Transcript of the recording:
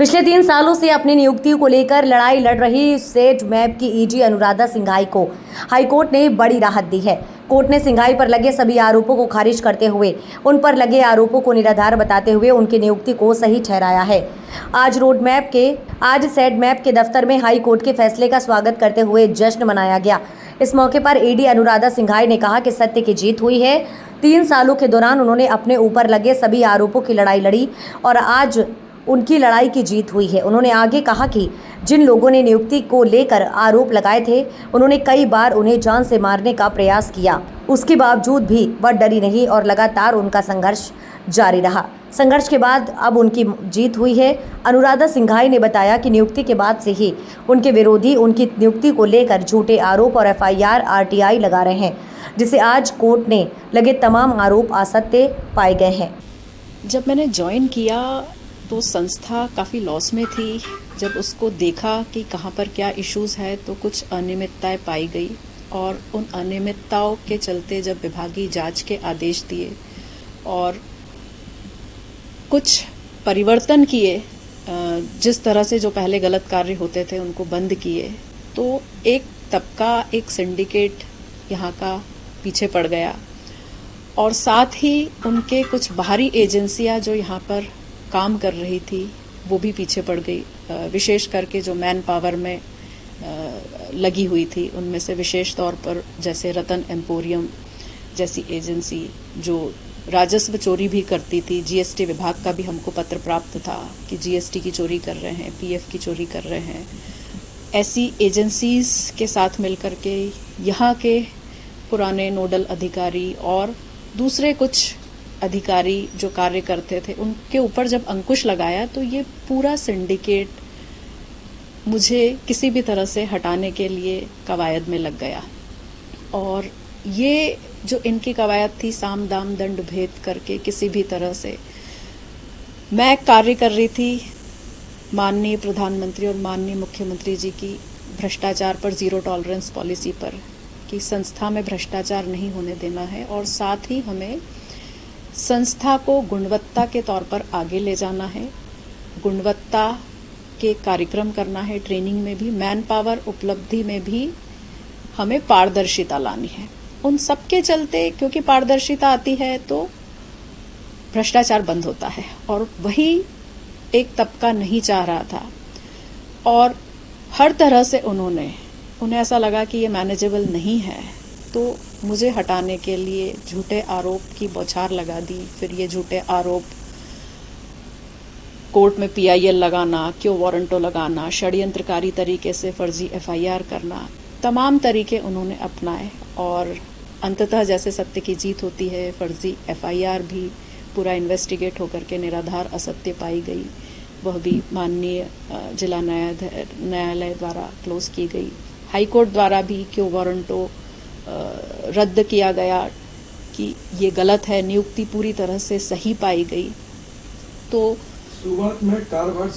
पिछले 3 सालों से अपनी नियुक्ति को लेकर लड़ाई लड़ रही सेट मैप की ईडी अनुराधा सिंघाई को हाईकोर्ट ने बड़ी राहत दी है। कोर्ट ने सिंघाई पर लगे सभी आरोपों को खारिज करते हुए उन पर लगे आरोपों को निराधार बताते हुए उनकी नियुक्ति को सही ठहराया है। आज सेट मैप के दफ्तर में हाई कोर्ट के फैसले का स्वागत करते हुए जश्न मनाया गया। इस मौके पर ईडी अनुराधा सिंघाई ने कहा कि सत्य की जीत हुई है। 3 सालों के दौरान उन्होंने अपने ऊपर लगे सभी आरोपों की लड़ाई लड़ी और आज उनकी लड़ाई की जीत हुई है। उन्होंने आगे कहा कि जिन लोगों ने नियुक्ति को लेकर आरोप लगाए थे, उन्होंने कई बार उन्हें जान से मारने का प्रयास किया। उसके बावजूद भी वह डरी नहीं और लगातार उनका संघर्ष जारी रहा। संघर्ष के बाद अब उनकी जीत हुई है। अनुराधा सिंघाई ने बताया कि नियुक्ति के बाद से ही उनके विरोधी उनकी नियुक्ति को लेकर झूठे आरोप और एफआईआर आरटीआई लगा रहे हैं, जिसे आज कोर्ट ने लगे तमाम आरोप असत्य पाए गए हैं। जब मैंने ज्वाइन किया तो संस्था काफ़ी लॉस में थी। जब उसको देखा कि कहाँ पर क्या इश्यूज है तो कुछ अनियमितताएं पाई गई और उन अनियमितताओं के चलते जब विभागीय जांच के आदेश दिए और कुछ परिवर्तन किए, जिस तरह से जो पहले गलत कार्य होते थे उनको बंद किए, तो एक तबका, एक सिंडिकेट यहाँ का पीछे पड़ गया और साथ ही उनके कुछ बाहरी एजेंसियां जो यहाँ पर काम कर रही थी वो भी पीछे पड़ गई। विशेष करके जो मैन पावर में लगी हुई थी उनमें से विशेष तौर पर जैसे रतन एम्पोरियम जैसी एजेंसी जो राजस्व चोरी भी करती थी। जीएसटी विभाग का भी हमको पत्र प्राप्त था कि जीएसटी की चोरी कर रहे हैं, पीएफ की चोरी कर रहे हैं। ऐसी एजेंसीज के साथ मिलकर के यहाँ के पुराने नोडल अधिकारी और दूसरे कुछ अधिकारी जो कार्य करते थे उनके ऊपर जब अंकुश लगाया तो ये पूरा सिंडिकेट मुझे किसी भी तरह से हटाने के लिए कवायद में लग गया। और ये जो इनकी कवायद थी साम दाम दंड भेद करके किसी भी तरह से मैं कार्य कर रही थी माननीय प्रधानमंत्री और माननीय मुख्यमंत्री जी की भ्रष्टाचार पर जीरो टॉलरेंस पॉलिसी पर कि संस्था में भ्रष्टाचार नहीं होने देना है और साथ ही हमें संस्था को गुणवत्ता के तौर पर आगे ले जाना है, गुणवत्ता के कार्यक्रम करना है, ट्रेनिंग में भी, मैन पावर उपलब्धि में भी हमें पारदर्शिता लानी है। उन सब के चलते क्योंकि पारदर्शिता आती है तो भ्रष्टाचार बंद होता है और वही एक तबका नहीं चाह रहा था और हर तरह से उन्हें ऐसा लगा कि ये मैनेजेबल नहीं है तो मुझे हटाने के लिए झूठे आरोप की बौछार लगा दी। फिर ये झूठे आरोप कोर्ट में पीआईएल लगाना, क्यों वारंटो लगाना, षड्यंत्रकारी तरीके से फर्जी एफआईआर करना, तमाम तरीके उन्होंने अपनाए और अंततः जैसे सत्य की जीत होती है, फर्जी एफआईआर भी पूरा इन्वेस्टिगेट होकर के निराधार असत्य पाई गई, वह भी माननीय जिला न्यायालय द्वारा क्लोज की गई। हाईकोर्ट द्वारा भी क्यों वारंटो रद्द किया गया कि ये गलत है, नियुक्ति पूरी तरह से सही पाई गई। तो शुरुआत में कार वाश